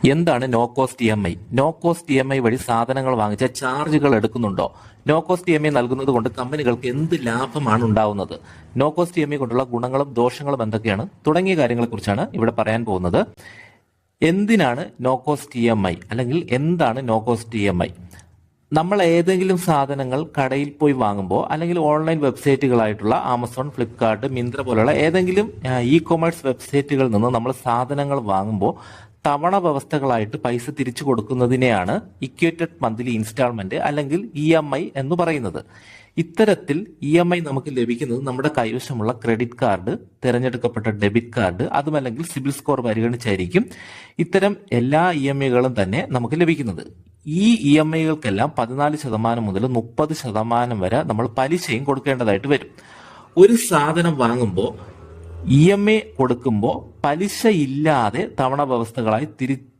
എന്താണ് no cost EMI? No cost EMI വഴി സാധനങ്ങൾ വാങ്ങിച്ച ചാർജുകൾ എടുക്കുന്നുണ്ടോ? നോ കോസ്റ്റ് EMI നൽകുന്നത് കൊണ്ട് കമ്പനികൾക്ക് എന്ത് ലാഭമാണ് ഉണ്ടാവുന്നത്? നോ കോസ്റ്റ് EMI കൊണ്ടുള്ള ഗുണങ്ങളും ദോഷങ്ങളും എന്തൊക്കെയാണ് തുടങ്ങിയ കാര്യങ്ങളെക്കുറിച്ചാണ് ഇവിടെ പറയാൻ പോകുന്നത്. എന്തിനാണ് നോ കോസ്റ്റ് EMI അല്ലെങ്കിൽ എന്താണ് നോ കോസ്റ്റ് EMI? നമ്മൾ ഏതെങ്കിലും സാധനങ്ങൾ കടയിൽ പോയി വാങ്ങുമ്പോൾ അല്ലെങ്കിൽ ഓൺലൈൻ വെബ്സൈറ്റുകളായിട്ടുള്ള ആമസോൺ, ഫ്ലിപ്കാർട്ട്, മിന്ത്ര പോലുള്ള ഏതെങ്കിലും ഇ-കൊമേഴ്സ് വെബ്സൈറ്റുകളിൽ നിന്ന് നമ്മൾ സാധനങ്ങൾ വാങ്ങുമ്പോൾ തവണ വ്യവസ്ഥകളായിട്ട് പൈസ തിരിച്ചു കൊടുക്കുന്നതിനെയാണ് ഇക്വേറ്റഡ് മന്ത്ലി ഇൻസ്റ്റാൾമെന്റ് അല്ലെങ്കിൽ EMI എന്ന് പറയുന്നത്. ഇത്തരത്തിൽ EMI നമുക്ക് ലഭിക്കുന്നത് നമ്മുടെ കൈവശമുള്ള ക്രെഡിറ്റ് കാർഡ്, തിരഞ്ഞെടുക്കപ്പെട്ട ഡെബിറ്റ് കാർഡ്, അതുമല്ലെങ്കിൽ സിബിൽ സ്കോർ പരിഗണിച്ചായിരിക്കും ഇത്തരം എല്ലാ EMIകളും തന്നെ നമുക്ക് ലഭിക്കുന്നത്. ഈ EMIകൾക്കെല്ലാം 14% മുതൽ 30% വരെ നമ്മൾ പലിശയും കൊടുക്കേണ്ടതായിട്ട് വരും. ഒരു സാധനം വാങ്ങുമ്പോൾ EMI കൊടുക്കുമ്പോൾ പലിശ ഇല്ലാതെ തവണ വ്യവസ്ഥകളായി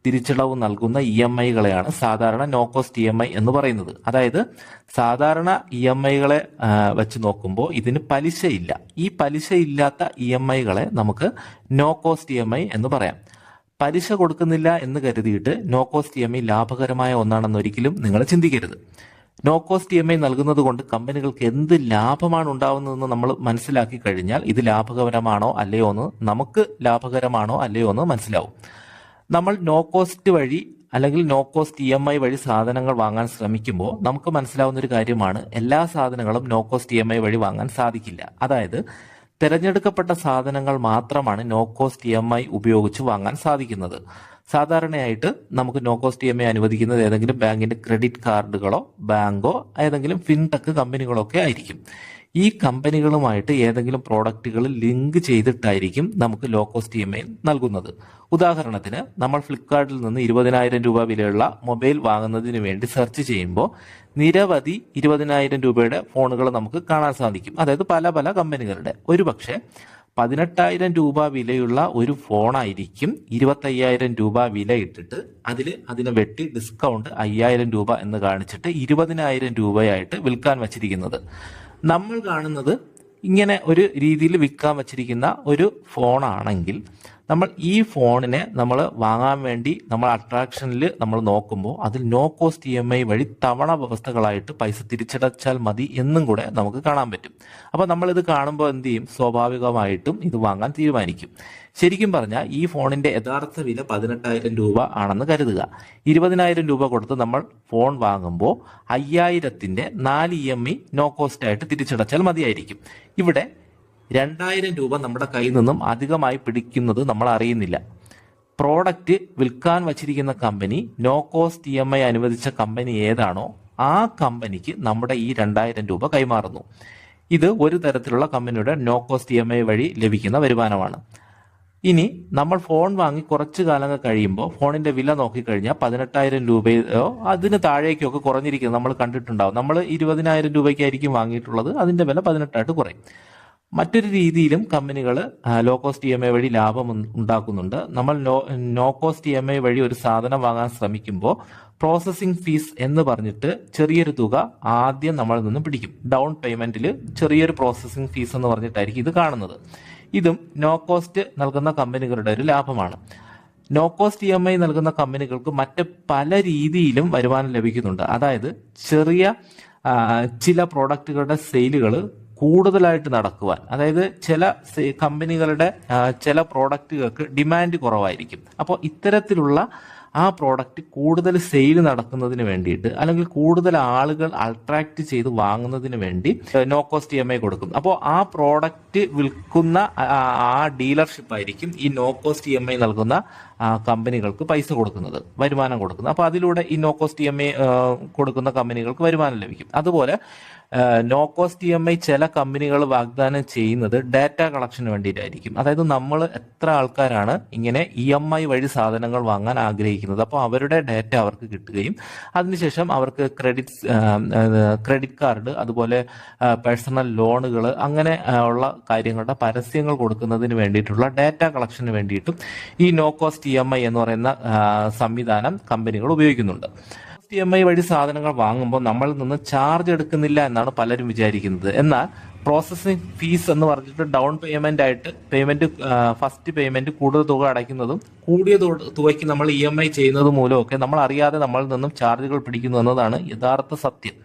തിരിച്ചടവ് നൽകുന്ന EMIകളെയാണ് സാധാരണ നോ കോസ്റ്റ് EMI എന്ന് പറയുന്നത്. അതായത് സാധാരണ EMIകളെ വെച്ച് നോക്കുമ്പോൾ ഇതിന് പലിശയില്ല. ഈ പലിശയില്ലാത്ത EMIകളെ നമുക്ക് നോ കോസ്റ്റ് EMI എന്ന് പറയാം. പലിശ കൊടുക്കുന്നില്ല എന്ന് കരുതിയിട്ട് നോ കോസ്റ്റ് EMI ലാഭകരമായ ഒന്നാണെന്ന് ഒരിക്കലും നിങ്ങൾ ചിന്തിക്കരുത്. നോ കോസ്റ്റ് EMI നൽകുന്നത് കൊണ്ട് കമ്പനികൾക്ക് എന്ത് ലാഭമാണ് ഉണ്ടാവുന്നതെന്ന് നമ്മൾ മനസ്സിലാക്കി കഴിഞ്ഞാൽ ഇത് ലാഭകരമാണോ അല്ലയോ എന്ന് മനസ്സിലാവും. നമ്മൾ നോ കോസ്റ്റ് വഴി അല്ലെങ്കിൽ നോ കോസ്റ്റ് EMI വഴി സാധനങ്ങൾ വാങ്ങാൻ ശ്രമിക്കുമ്പോൾ നമുക്ക് മനസ്സിലാവുന്ന ഒരു കാര്യമാണ്, എല്ലാ സാധനങ്ങളും നോ കോസ്റ്റ് EMI വഴി വാങ്ങാൻ സാധിക്കില്ല. അതായത് തിരഞ്ഞെടുക്കപ്പെട്ട സാധനങ്ങൾ മാത്രമാണ് നോ കോസ്റ്റ് EMI ഉപയോഗിച്ച് വാങ്ങാൻ സാധിക്കുന്നത്. സാധാരണയായിട്ട് നമുക്ക് നോ കോസ്റ്റ് EMI അനുവദിക്കുന്നത് ഏതെങ്കിലും ബാങ്കിന്റെ ക്രെഡിറ്റ് കാർഡുകളോ ബാങ്കോ ഏതെങ്കിലും ഫിൻടെക് കമ്പനികളോ ഒക്കെ ആയിരിക്കും. ഈ കമ്പനികളുമായിട്ട് ഏതെങ്കിലും പ്രോഡക്റ്റുകൾ ലിങ്ക് ചെയ്തിട്ടായിരിക്കും നമുക്ക് ലോ കോസ്റ്റ് EMI നൽകുന്നത്. ഉദാഹരണത്തിന് നമ്മൾ ഫ്ലിപ്കാർട്ടിൽ നിന്ന് 20,000 രൂപ വിലയുള്ള മൊബൈൽ വാങ്ങുന്നതിന് വേണ്ടി സെർച്ച് ചെയ്യുമ്പോൾ നിരവധി 20,000 രൂപയുടെ ഫോണുകൾ നമുക്ക് കാണാൻ സാധിക്കും. അതായത് പല പല കമ്പനികളുടെ. ഒരുപക്ഷെ 18,000 രൂപ വിലയുള്ള ഒരു ഫോണായിരിക്കും 25,000 രൂപ വില ഇട്ടിട്ട് അതിനെ വെട്ടി ഡിസ്കൗണ്ട് 5,000 രൂപ എന്ന് കാണിച്ചിട്ട് 20,000 രൂപയായിട്ട് വിൽക്കാൻ വച്ചിരിക്കുന്നത്. നമ്മൾ കാണുന്നത് ഇങ്ങനെ ഒരു രീതിയിൽ വിൽക്കാൻ വച്ചിരിക്കുന്ന ഒരു ഫോണാണെങ്കിൽ നമ്മൾ ഈ ഫോണിനെ നമ്മൾ വാങ്ങാൻ വേണ്ടി നമ്മൾ അട്രാക്ഷനിൽ നമ്മൾ നോക്കുമ്പോൾ അതിൽ നോ കോസ്റ്റ് EMI വഴി തവണ വ്യവസ്ഥകളായിട്ട് പൈസ തിരിച്ചടച്ചാൽ മതി എന്നും കൂടെ നമുക്ക് കാണാൻ പറ്റും. അപ്പോൾ നമ്മളിത് കാണുമ്പോൾ എന്ത് ചെയ്യും? സ്വാഭാവികമായിട്ടും ഇത് വാങ്ങാൻ തീരുമാനിക്കും. ശരിക്കും പറഞ്ഞാൽ ഈ ഫോണിന്റെ യഥാർത്ഥ വില 18,000 രൂപ ആണെന്ന് കരുതുക. 20,000 രൂപ കൊടുത്ത് നമ്മൾ ഫോൺ വാങ്ങുമ്പോൾ 5,000ന്റെ 4 EMI നോ കോസ്റ്റ് ആയിട്ട് തിരിച്ചടച്ചാൽ മതിയായിരിക്കും. ഇവിടെ 2,000 രൂപ നമ്മുടെ കയ്യിൽ നിന്നും അധികമായി പിടിക്കുന്നത് നമ്മൾ അറിയുന്നില്ല. പ്രോഡക്റ്റ് വിൽക്കാൻ വച്ചിരിക്കുന്ന കമ്പനി നോ കോസ്റ്റ് EMI അനുവദിച്ച കമ്പനി ഏതാണോ ആ കമ്പനിക്ക് നമ്മുടെ ഈ 2,000 രൂപ കൈമാറുന്നു. ഇത് ഒരു തരത്തിലുള്ള കമ്പനിയുടെ നോ കോസ്റ്റ് EMI വഴി ലഭിക്കുന്ന വരുമാനമാണ്. ഇനി നമ്മൾ ഫോൺ വാങ്ങി കുറച്ചു കാലങ്ങൾ കഴിയുമ്പോൾ ഫോണിന്റെ വില നോക്കിക്കഴിഞ്ഞാൽ 18,000 രൂപയോ അതിന് താഴേക്കോ ഒക്കെ കുറഞ്ഞിരിക്കുന്നത് നമ്മൾ കണ്ടിട്ടുണ്ടാവും. നമ്മൾ 20,000 രൂപയ്ക്കായിരിക്കും വാങ്ങിയിട്ടുള്ളത്, അതിന്റെ വില 18 കുറയും. മറ്റൊരു രീതിയിലും കമ്പനികൾ ലോ കോസ്റ്റ് EMI വഴി ലാഭം ഉണ്ടാക്കുന്നുണ്ട്. നമ്മൾ നോ കോസ്റ്റ് EMI വഴി ഒരു സാധനം വാങ്ങാൻ ശ്രമിക്കുമ്പോൾ പ്രോസസ്സിംഗ് ഫീസ് എന്ന് പറഞ്ഞിട്ട് ചെറിയൊരു തുക ആദ്യം നമ്മളിൽ നിന്ന് പിടിക്കും. ഡൗൺ പേയ്മെന്റിൽ ചെറിയൊരു പ്രോസസ്സിംഗ് ഫീസ് എന്ന് പറഞ്ഞിട്ടായിരിക്കും ഇത് കാണുന്നത്. ഇതും നോ കോസ്റ്റ് നൽകുന്ന കമ്പനികളുടെ ഒരു ലാഭമാണ്. നോ കോസ്റ്റ് EMI നൽകുന്ന കമ്പനികൾക്ക് മറ്റ് പല രീതിയിലും വരുമാനം ലഭിക്കുന്നുണ്ട്. അതായത് ചെറിയ ചില പ്രോഡക്റ്റുകളുടെ സെയിലുകൾ കൂടുതലായിട്ട് നടക്കുവാൻ, അതായത് ചില കമ്പനികളുടെ ചില പ്രോഡക്റ്റുകൾക്ക് ഡിമാൻഡ് കുറവായിരിക്കും. അപ്പോൾ ഇത്തരത്തിലുള്ള ആ പ്രോഡക്റ്റ് കൂടുതൽ സെയിൽ നടക്കുന്നതിന് വേണ്ടിയിട്ട് അല്ലെങ്കിൽ കൂടുതൽ ആളുകൾ അട്രാക്ട് ചെയ്ത് വാങ്ങുന്നതിന് വേണ്ടി നോ കോസ്റ്റ് EMI കൊടുക്കും. അപ്പോൾ ആ പ്രോഡക്റ്റ് വിൽക്കുന്ന ആ ഡീലർഷിപ്പ് ആയിരിക്കും ഈ നോ കോസ്റ്റ് EMI നൽകുന്ന കമ്പനികൾക്ക് പൈസ കൊടുക്കുന്നത്, വരുമാനം കൊടുക്കുന്നത്. അപ്പോൾ അതിലൂടെ ഈ നോ കോസ്റ്റ് EMI കൊടുക്കുന്ന കമ്പനികൾക്ക് വരുമാനം ലഭിക്കും. അതുപോലെ നോ കോസ്റ്റ് EMI ചില കമ്പനികൾ വാഗ്ദാനം ചെയ്യുന്നത് ഡാറ്റ കളക്ഷന് വേണ്ടിയിട്ടായിരിക്കും. അതായത് നമ്മൾ എത്ര ആൾക്കാരാണ് ഇങ്ങനെ EMI വഴി സാധനങ്ങൾ വാങ്ങാൻ ആഗ്രഹിക്കുന്നത്, അപ്പോൾ അവരുടെ ഡാറ്റ അവർക്ക് കിട്ടുകയും അതിനുശേഷം അവർക്ക് ക്രെഡിറ്റ് കാർഡ്, അതുപോലെ പേഴ്സണൽ ലോണുകൾ, അങ്ങനെ ഉള്ള കാര്യങ്ങളുടെ പരസ്യങ്ങൾ കൊടുക്കുന്നതിന് വേണ്ടിയിട്ടുള്ള ഡാറ്റ കളക്ഷന് വേണ്ടിയിട്ടും ഈ നോ കോസ്റ്റ് EMI എന്ന് പറയുന്ന സംവിധാനം കമ്പനികൾ ഉപയോഗിക്കുന്നുണ്ട്. EMI വഴി സാധനങ്ങൾ വാങ്ങുമ്പോൾ നമ്മളിൽ നിന്ന് ചാർജ് എടുക്കുന്നില്ല എന്നാണ് പലരും വിചാരിക്കുന്നത്. എന്നാൽ പ്രോസസ്സിംഗ് ഫീസ് എന്ന് പറഞ്ഞിട്ട് ഡൗൺ പേയ്മെന്റ് ആയിട്ട് ഫസ്റ്റ് പേയ്മെന്റ് കൂടുതൽ തുക അടയ്ക്കുന്നതും കൂടിയ തുകയ്ക്ക് നമ്മൾ EMI ചെയ്യുന്നത് മൂലമൊക്കെ നമ്മൾ അറിയാതെ നമ്മളിൽ നിന്നും ചാർജുകൾ പിടിക്കുന്നു എന്നതാണ് യഥാർത്ഥ സത്യം.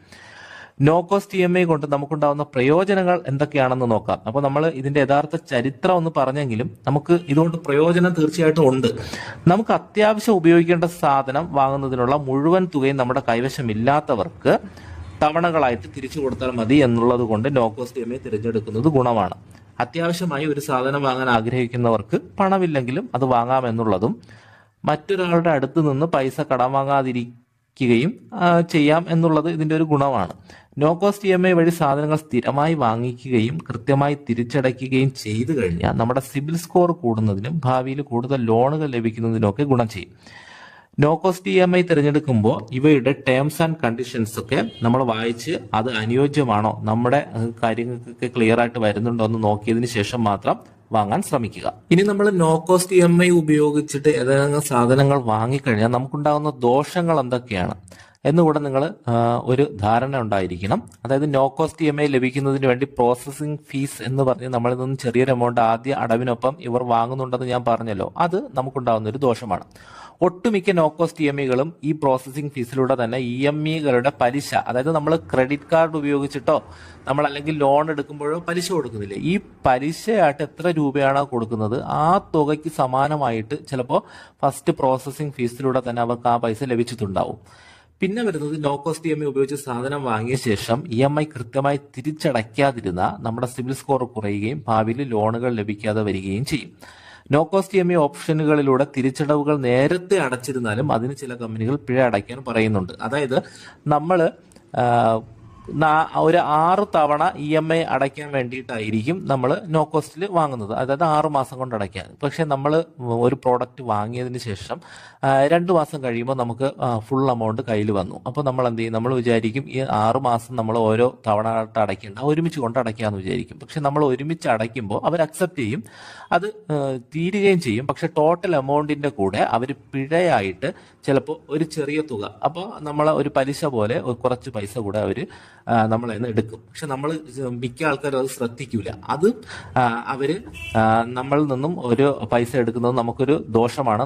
നോ കോസ്റ്റ് EMI കൊണ്ട് നമുക്കുണ്ടാവുന്ന പ്രയോജനങ്ങൾ എന്തൊക്കെയാണെന്ന് നോക്കാം. അപ്പോൾ നമ്മൾ ഇതിന്റെ യഥാർത്ഥ ചരിത്രം ഒന്ന് പറഞ്ഞെങ്കിലും നമുക്ക് ഇതുകൊണ്ട് പ്രയോജനം തീർച്ചയായിട്ടും ഉണ്ട്. നമുക്ക് അത്യാവശ്യം ഉപയോഗിക്കേണ്ട സാധനം വാങ്ങുന്നതിനുള്ള മുഴുവൻ തുകയും നമ്മുടെ കൈവശമില്ലാത്തവർക്ക് തവണകളായിട്ട് തിരിച്ചു കൊടുത്താൽ മതി എന്നുള്ളത് കൊണ്ട് നോ കോസ്റ്റ് EMI തിരഞ്ഞെടുക്കുന്നത് ഗുണമാണ്. അത്യാവശ്യമായി ഒരു സാധനം വാങ്ങാൻ ആഗ്രഹിക്കുന്നവർക്ക് പണമില്ലെങ്കിലും അത് വാങ്ങാമെന്നുള്ളതും മറ്റൊരാളുടെ അടുത്ത് നിന്ന് പൈസ കടം വാങ്ങാതിരിക്കുകയും ചെയ്യാം എന്നുള്ളത് ഇതിന്റെ ഒരു ഗുണമാണ്. നോ കോസ്റ്റ് EMI വഴി സാധനങ്ങൾ സ്ഥിരമായി വാങ്ങിക്കുകയും കൃത്യമായി തിരിച്ചടയ്ക്കുകയും ചെയ്തു കഴിഞ്ഞാൽ നമ്മുടെ സിബിൽ സ്കോർ കൂടുന്നതിനും ഭാവിയിൽ കൂടുതൽ ലോണുകൾ ലഭിക്കുന്നതിനും ഒക്കെ ഗുണം ചെയ്യും. നോ കോസ്റ്റ് EMI തിരഞ്ഞെടുക്കുമ്പോൾ ഇവയുടെ ടേംസ് ആൻഡ് കണ്ടീഷൻസ് ഒക്കെ നമ്മൾ വായിച്ച് അത് അനുയോജ്യമാണോ, നമ്മുടെ കാര്യങ്ങൾക്കൊക്കെ ക്ലിയർ ആയിട്ട് വരുന്നുണ്ടോ എന്ന് നോക്കിയതിന് ശേഷം മാത്രം വാങ്ങാൻ ശ്രമിക്കുക. ഇനി നമ്മൾ നോ കോസ്റ്റ് EMI ഉപയോഗിച്ചിട്ട് ഏതെങ്കിലും സാധനങ്ങൾ വാങ്ങിക്കഴിഞ്ഞാൽ നമുക്കുണ്ടാകുന്ന ദോഷങ്ങൾ എന്തൊക്കെയാണ് എന്നുകൂടെ നിങ്ങൾ ഒരു ധാരണ ഉണ്ടായിരിക്കണം. അതായത് നോ കോസ്റ്റ് EMI ലഭിക്കുന്നതിന് വേണ്ടി പ്രോസസ്സിംഗ് ഫീസ് എന്ന് പറഞ്ഞ് നമ്മളിൽ നിന്നും ചെറിയൊരു എമൗണ്ട് ആദ്യ അടവിനൊപ്പം ഇവർ വാങ്ങുന്നുണ്ടെന്ന് ഞാൻ പറഞ്ഞല്ലോ, അത് നമുക്കുണ്ടാകുന്ന ഒരു ദോഷമാണ്. ഒട്ടുമിക്ക നോ കോസ്റ്റ് EMIകളും ഈ പ്രോസസ്സിംഗ് ഫീസിലൂടെ തന്നെ EMIകളുടെ പലിശ, അതായത് നമ്മൾ ക്രെഡിറ്റ് കാർഡ് ഉപയോഗിച്ചിട്ടോ നമ്മൾ അല്ലെങ്കിൽ ലോൺ എടുക്കുമ്പോഴോ പലിശ കൊടുക്കുന്നില്ലേ, ഈ പലിശയായിട്ട് എത്ര രൂപയാണോ കൊടുക്കുന്നത് ആ തുകയ്ക്ക് സമാനമായിട്ട് ചിലപ്പോൾ ഫസ്റ്റ് പ്രോസസ്സിംഗ് ഫീസിലൂടെ തന്നെ അവർക്ക് ആ പൈസ ലഭിച്ചിട്ടുണ്ടാവും. പിന്നെ വരുന്നത് നോ കോസ്റ്റ് EMI ഉപയോഗിച്ച് സാധനം വാങ്ങിയ ശേഷം EMI കൃത്യമായി തിരിച്ചടയ്ക്കാതിരുന്ന നമ്മുടെ സിബിൽ സ്കോർ കുറയുകയും ഭാവിയിൽ ലോണുകൾ ലഭിക്കാതെ വരികയും ചെയ്യും. നോ കോസ്റ്റ് EMI ഓപ്ഷനുകളിലൂടെ തിരിച്ചടവുകൾ നേരത്തെ അടച്ചിരുന്നാലും അതിന് ചില കമ്പനികൾ പിഴ അടയ്ക്കാൻ പറയുന്നുണ്ട്. അതായത് നമ്മൾ ഒരു 6 തവണ EMI അടയ്ക്കാൻ വേണ്ടിയിട്ടായിരിക്കും നമ്മൾ നോ കോസ്റ്റിൽ വാങ്ങുന്നത്, അതായത് 6 മാസം കൊണ്ട് അടയ്ക്കാൻ. പക്ഷെ നമ്മൾ ഒരു പ്രോഡക്റ്റ് വാങ്ങിയതിന് ശേഷം 2 മാസം കഴിയുമ്പോൾ നമുക്ക് ഫുൾ എമൗണ്ട് കയ്യിൽ വന്നു. അപ്പോൾ നമ്മൾ എന്ത് ചെയ്യും, നമ്മൾ വിചാരിക്കും ഈ 6 മാസം നമ്മൾ ഓരോ തവണ അടയ്ക്കേണ്ട, ഒരുമിച്ച് കൊണ്ട് അടയ്ക്കാമെന്ന് വിചാരിക്കും. പക്ഷെ നമ്മൾ ഒരുമിച്ച് അടയ്ക്കുമ്പോൾ അവർ അക്സെപ്റ്റ് ചെയ്യും, അത് തീരുകയും ചെയ്യും. പക്ഷെ ടോട്ടൽ എമൗണ്ടിന്റെ കൂടെ അവർ പിഴയായിട്ട് ചിലപ്പോൾ ഒരു ചെറിയ തുക, അപ്പോൾ നമ്മൾ ഒരു പലിശ പോലെ കുറച്ച് പൈസ കൂടെ അവർ നമ്മൾ എടുക്കും. പക്ഷെ നമ്മൾ മിക്ക ആൾക്കാരും അത് ശ്രദ്ധിക്കൂല. അത് അവര് നമ്മളിൽ നിന്നും ഒരു പൈസ എടുക്കുന്നത് നമുക്കൊരു ദോഷമാണ്,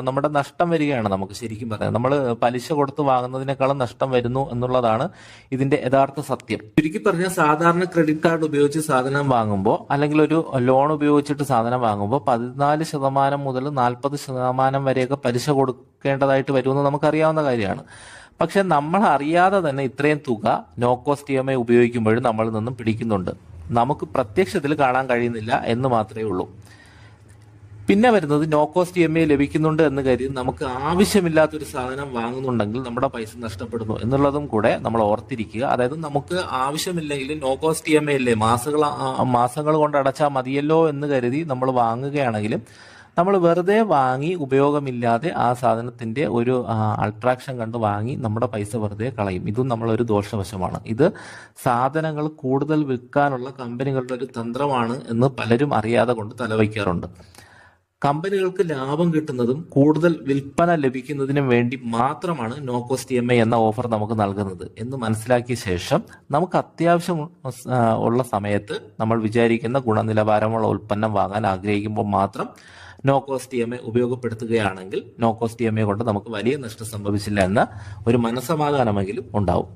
നമ്മുടെ നഷ്ടം വരികയാണ്. നമുക്ക് ശരിക്കും പറയാം, നമ്മൾ പലിശ കൊടുത്ത് വാങ്ങുന്നതിനേക്കാളും നഷ്ടം വരുന്നു എന്നുള്ളതാണ് ഇതിന്റെ യഥാർത്ഥ സത്യം. ചുരുക്കി പറഞ്ഞാൽ സാധാരണ ക്രെഡിറ്റ് കാർഡ് ഉപയോഗിച്ച് സാധനം വാങ്ങുമ്പോൾ അല്ലെങ്കിൽ ഒരു ലോൺ ഉപയോഗിച്ചിട്ട് സാധനം വാങ്ങുമ്പോൾ 14% മുതൽ 40% വരെയൊക്കെ പലിശ കൊടുക്കേണ്ടതായിട്ട് വരുമെന്ന് നമുക്കറിയാവുന്ന കാര്യമാണ്. പക്ഷെ നമ്മൾ അറിയാതെ തന്നെ ഇത്രയും തുക നോ കോസ്റ്റ് EMI ഉപയോഗിക്കുമ്പോഴും നമ്മളിൽ നിന്നും പിടിക്കുന്നുണ്ട്. നമുക്ക് പ്രത്യക്ഷത്തിൽ കാണാൻ കഴിയുന്നില്ല എന്ന് മാത്രമേ ഉള്ളൂ. പിന്നെ വരുന്നത് നോ കോസ്റ്റ് EMI ലഭിക്കുന്നുണ്ട് എന്ന് കരുതി നമുക്ക് ആവശ്യമില്ലാത്തൊരു സാധനം വാങ്ങുന്നുണ്ടെങ്കിൽ നമ്മുടെ പൈസ നഷ്ടപ്പെടുന്നു എന്നുള്ളതും കൂടെ നമ്മൾ ഓർത്തിരിക്കുക. അതായത് നമുക്ക് ആവശ്യമില്ലെങ്കിൽ നോ കോസ്റ്റ് EMI അല്ലേ, മാസങ്ങൾ കൊണ്ട് അടച്ചാൽ മതിയല്ലോ എന്ന് കരുതി നമ്മൾ വാങ്ങുകയാണെങ്കിലും നമ്മൾ വെറുതെ വാങ്ങി ഉപയോഗമില്ലാതെ ആ സാധനത്തിന്റെ ഒരു അട്രാക്ഷൻ കണ്ട് വാങ്ങി നമ്മുടെ പൈസ വെറുതെ കളയും. ഇതും നമ്മളൊരു ദോഷവശമാണ്. ഇത് സാധനങ്ങൾ കൂടുതൽ വിൽക്കാനുള്ള കമ്പനികളുടെ ഒരു തന്ത്രമാണ് എന്ന് പലരും അറിയാതെ കൊണ്ട് തലവയ്ക്കാറുണ്ട്. കമ്പനികൾക്ക് ലാഭം കിട്ടുന്നതും കൂടുതൽ വിൽപ്പന ലഭിക്കുന്നതിനും വേണ്ടി മാത്രമാണ് നോ കോസ്റ്റ് EMI എന്ന ഓഫർ നമുക്ക് നൽകുന്നത് എന്ന് മനസ്സിലാക്കിയ ശേഷം നമുക്ക് അത്യാവശ്യം ഉള്ള സമയത്ത് നമ്മൾ വിചാരിക്കുന്ന ഗുണനിലവാരമുള്ള ഉൽപ്പന്നം വാങ്ങാൻ ആഗ്രഹിക്കുമ്പോൾ മാത്രം നോ കോസ്റ്റ് EMI ഉപയോഗപ്പെടുത്തുകയാണെങ്കിൽ നോ കോസ്റ്റ് EMI കൊണ്ട് നമുക്ക് വലിയ നഷ്ടം സംഭവിച്ചില്ല എന്ന ഒരു മനസ്സമാധാനമെങ്കിലും ഉണ്ടാവും.